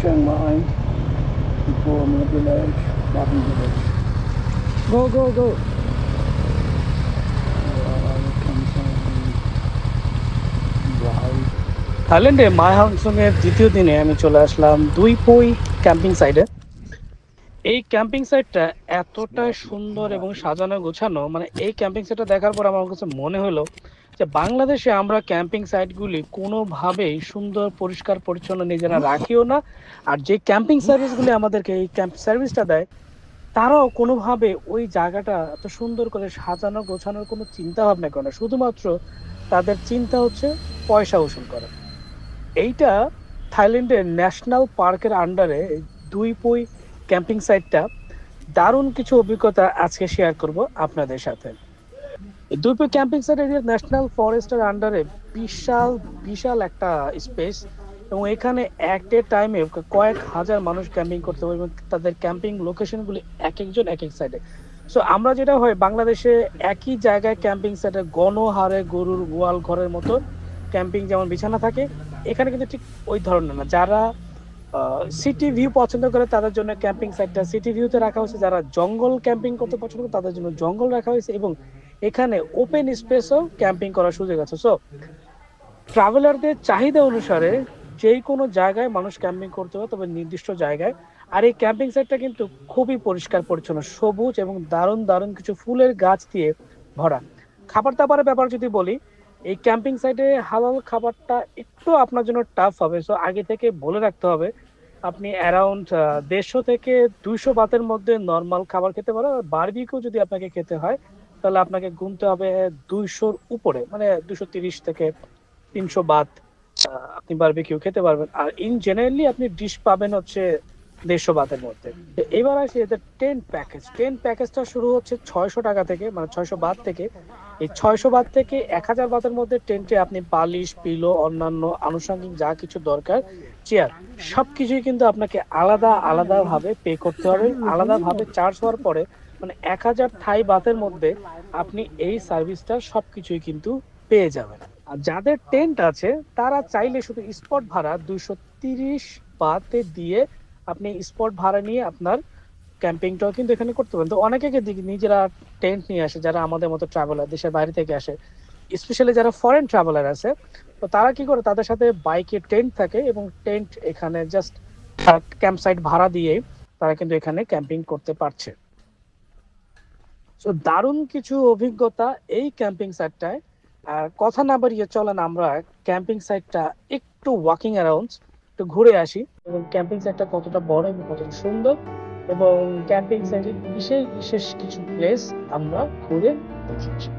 Chiang Mai, former village, modern village. Go, go, go! থাইল্যান্ডে মাই হাংসং এর দ্বিতীয় দিনে আমি চলে আসলাম দুই পই ক্যাম্পিং সাইটে। এই ক্যাম্পিং সাইটটা এতটা সুন্দর এবং সাজানো গোছানো, মানে এই ক্যাম্পিং সাইটটা দেখার পর আমার কাছে মনে হলো যে বাংলাদেশে আমরা ক্যাম্পিং সাইটগুলি কোনোভাবেই সুন্দর পরিষ্কার পরিচ্ছন্ন নিজেরা রাখিও না, আর যে ক্যাম্পিং সার্ভিসগুলি আমাদেরকে এই ক্যাম্প সার্ভিসটা দেয় তারাও কোনোভাবে ওই জায়গাটা এত সুন্দর করে সাজানো গোছানোর কোনো চিন্তা ভাবনা করে না, শুধুমাত্র তাদের চিন্তা হচ্ছে পয়সা উসুল করা। এইটা থাইল্যান্ডের ন্যাশনাল পার্কের আন্ডারে দুই পই ক্যাম্পিং সাইটটা দারুণ কিছু অভিজ্ঞতা আজকে শেয়ার করব আপনাদের সাথে। এই দুই পই ক্যাম্পিং সাইট এরিয়া ন্যাশনাল ফরেস্টের আন্ডারে বিশাল বিশাল একটা স্পেস, এবং এখানে একটা টাইমে কয়েক হাজার মানুষ ক্যাম্পিং করতে পারে এবং তাদের ক্যাম্পিং লোকেশনগুলি এক একজন এক এক সাইডে। সো আমরা যেটা হয় বাংলাদেশে একই জায়গায় ক্যাম্পিং সাইটে গণহারে গরুর গোয়াল ঘরের মতো ক্যাম্পিং যেমন বিছানা থাকে, এখানে কিন্তু ঠিক ওই ধরনের না। যারা সিটি ভিউ পছন্দ করে তাদের জন্য ক্যাম্পিং সাইটটা সিটি ভিউতে রাখা হয়েছে, যারা জঙ্গল ক্যাম্পিং করতে পছন্দ করে তাদের জন্য জঙ্গল রাখা হয়েছে, এবং এখানে ওপেন স্পেসও ক্যাম্পিং করার সুযোগ আছে। সো ট্রাভেলারদের চাহিদা অনুসারে যেই কোনো জায়গায় মানুষ ক্যাম্পিং করতে পারে, তবে নির্দিষ্ট জায়গায়। আর এই ক্যাম্পিং সাইটটা কিন্তু খুবই পরিষ্কার পরিচ্ছন্ন, সবুজ এবং দারুণ দারুণ কিছু ফুলের গাছ দিয়ে ভরা। খাবার দাবারের ব্যাপার যদি বলি, এই ক্যাম্পিং সাইটে হালাল খাবারটা একটু আপনার জন্য টাফ হবে। সো আগে থেকে বলে রাখতে হবে আপনি অ্যারাউন্ড 150 থেকে 200 বাতের মধ্যে নর্মাল খাবার খেতে পারেন। আর বারবিকিউ যদি আপনাকে খেতে হয় তাহলে আপনাকে গুনতে হবে 200-র উপরে, মানে 230 থেকে 300 বাত আপনি বারবিকিউ খেতে পারবেন। আর ইন জেনারেলি আপনি ডিশ পাবেন হচ্ছে 150 বাতের মধ্যে। এবার আসি এদের টেন্ট প্যাকেজ। টেন্ট প্যাকেজটা শুরু হচ্ছে 600 টাকা থেকে, মানে 600 বাত থেকে। এই 600 বাত থেকে 1000 বাতের মধ্যে টেন্টে আপনি বালিশ, পিলো, অন্যান্য আনুষঙ্গিক যা কিছু দরকার, চেয়ার, সবকিছুই কিন্তু আপনাকে আলাদা আলাদা ভাবে পে করতে হবে। আলাদা ভাবে চার্জ হওয়ার পরে মানে 1000 থাই বাতের মধ্যে আপনি এই সার্ভিসটা সবকিছুই কিন্তু পেয়ে যাবেন। আর যাদের টেন্ট আছে তারা চাইলে শুধু স্পট ভাড়া 230 বাতে দিয়ে আপনি স্পট ভাড়া নিয়ে আপনার ক্যাম্পিংটাও কিন্তু এখানে করতে পারেন। তো অনেকে নিজেরা টেন্ট নিয়ে আসে, যারা আমাদের মতো ট্রাভেলার দেশের বাইরে থেকে আসে, স্পেশালি যারা ফরেন ট্রাভেলার আছে, তো তারা কি করে তাদের সাথে বাইকে টেন্ট থাকে এবং টেন্ট এখানে জাস্ট ক্যাম্প সাইট ভাড়া দিয়ে তারা কিন্তু এখানে ক্যাম্পিং করতে পারছে। তো দারুণ কিছু অভিজ্ঞতা এই ক্যাম্পিং সাইটটায়। আর কথা না বাড়িয়ে চলেন আমরা ক্যাম্পিং সাইটটা একটু ওয়াকিং অ্যারাউন্ড একটু ঘুরে আসি, এবং ক্যাম্পিং সাইটটা কতটা বড় এবং কতটা সুন্দর, এবং ক্যাম্পিং সাইটের বিশেষ বিশেষ কিছু প্লেস আমরা ঘুরে দেখে আসি।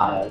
আর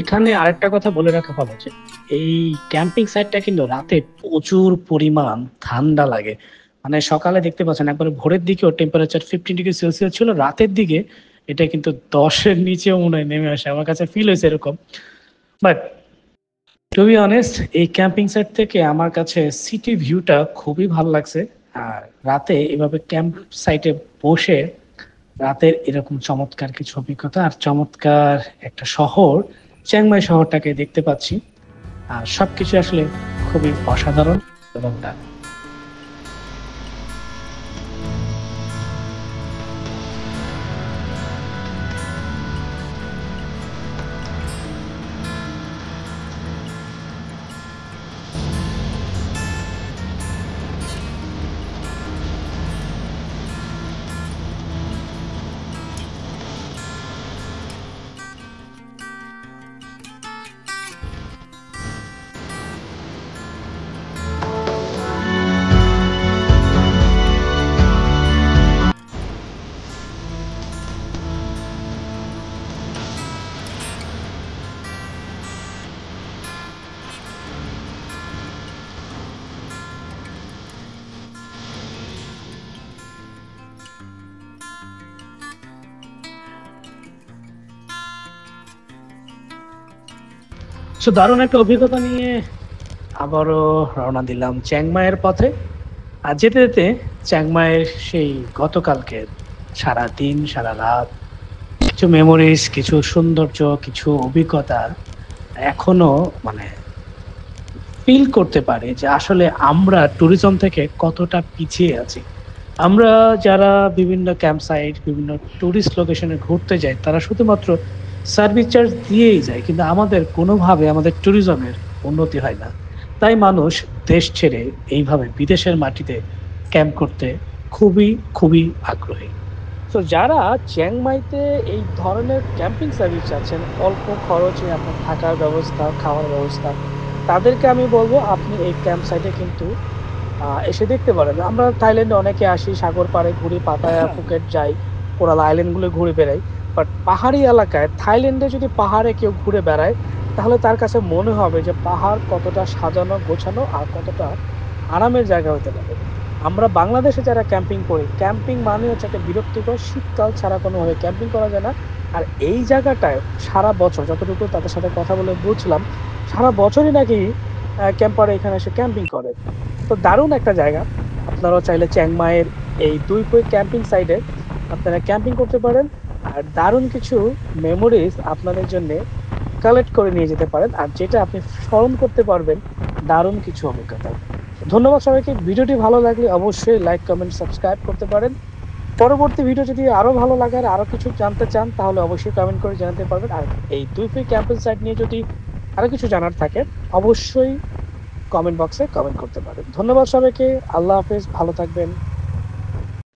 এখানে আরেকটা কথা বলে রাখা ভালো যে এই ক্যাম্পিং সাইটটা কিন্তু রাতে প্রচুর পরিমাণ ঠান্ডা লাগে। মানে সকালে দেখতে পাচ্ছেন একবারে ভোরের দিকেও টেম্পারেচার 15 ডিগ্রি সেলসিয়াস ছিল, রাতের দিকে এটা কিন্তু 10-এর নিচেও মনে হয় নেমে আসে, আমার কাছে ফিল হয়েছে এরকম। বাট টু বি অনেস্ট, এই ক্যাম্পিং সাইট থেকে আমার কাছে সিটি ভিউটা খুবই ভালো লাগছে। আর রাতে এভাবে ক্যাম্প সাইটে বসে রাতের এরকম চমৎকার কিছু অভিজ্ঞতা আর চমৎকার একটা শহর, চিংমাই শহরটাকে দেখতে পাচ্ছি। আর সবকিছু আসলে খুবই অসাধারণ এবং দারুণ। সো দারুণ একটা অভিজ্ঞতা নিয়ে আবারও রওনা দিলাম চিংমাইয়ের পথে। আর যেতে যেতে চিংমাইয়ের সেই গতকালকের সারা দিন সারা রাত কিছু মেমোরিজ, কিছু সৌন্দর্য, কিছু অভিজ্ঞতা এখনো মানে ফিল করতে পারি যে আসলে আমরা ট্যুরিজম থেকে কতটা পিছিয়ে আছি। আমরা যারা বিভিন্ন ক্যাম্প সাইট, বিভিন্ন ট্যুরিস্ট লোকেশনে ঘুরতে যাই, তারা শুধুমাত্র সার্ভিস চার্জ দিয়েই যায়, কিন্তু আমাদের কোনোভাবে আমাদের ট্যুরিজমের উন্নতি হয় না। তাই মানুষ দেশ ছেড়ে এইভাবে বিদেশের মাটিতে ক্যাম্প করতে খুবই খুবই আগ্রহী। তো যারা চিংমাইতে এই ধরনের ক্যাম্পিং সার্ভিস চাচ্ছেন, অল্প খরচে আপনার থাকার ব্যবস্থা, খাওয়ার ব্যবস্থা, তাদেরকে আমি বলবো আপনি এই ক্যাম্প সাইটে কিন্তু এসে দেখতে পারেন। আমরা থাইল্যান্ডে অনেকে আসি, সাগর পাড়ে ঘুরি, পাতায়া, ফুকেট যাই, কোরাল আইল্যান্ডগুলো ঘুরে বেড়াই। বাট পাহাড়ি এলাকায়, থাইল্যান্ডে যদি পাহাড়ে কেউ ঘুরে বেড়ায়, তাহলে তার কাছে মনে হবে যে পাহাড় কতটা সাজানো গোছানো আর কতটা আরামের জায়গা হতে পারে। আমরা বাংলাদেশে যারা ক্যাম্পিং করি, ক্যাম্পিং মানে হচ্ছে একটা বিরক্তিকর, শীতকাল ছাড়া কোনোভাবে ক্যাম্পিং করা যায় না। আর এই জায়গাটায় সারা বছর, যতটুকু তাদের সাথে কথা বলে বুঝলাম, সারা বছরই নাকি ক্যাম্পারে এখানে এসে ক্যাম্পিং করে। তো দারুণ একটা জায়গা। আপনারাও চাইলে চিংমাইয়ের এই দুই পই ক্যাম্পিং সাইটে আপনারা ক্যাম্পিং করতে পারেন। আর দারুণ কিছু মেমোরিজ আপনাদের জন্য কালেক্ট করে নিয়ে যেতে পারেন, আর যেটা আপনি স্মরণ করতে পারবেন দারুণ কিছু অভিজ্ঞতা। ধন্যবাদ সবাইকে। ভিডিওটি ভালো লাগলে অবশ্যই লাইক, কমেন্ট, সাবস্ক্রাইব করতে পারেন। পরবর্তী ভিডিও যদি আরো ভালো লাগে আর আরো কিছু জানতে চান, তাহলে অবশ্যই কমেন্ট করে জানাতে পারবেন। আর এই দুই পই ক্যাম্পিং সাইট নিয়ে যদি আরো কিছু জানার থাকে, অবশ্যই কমেন্ট বক্সে কমেন্ট করতে পারেন। ধন্যবাদ সবাইকে। আল্লাহ হাফেজ, ভালো থাকবেন।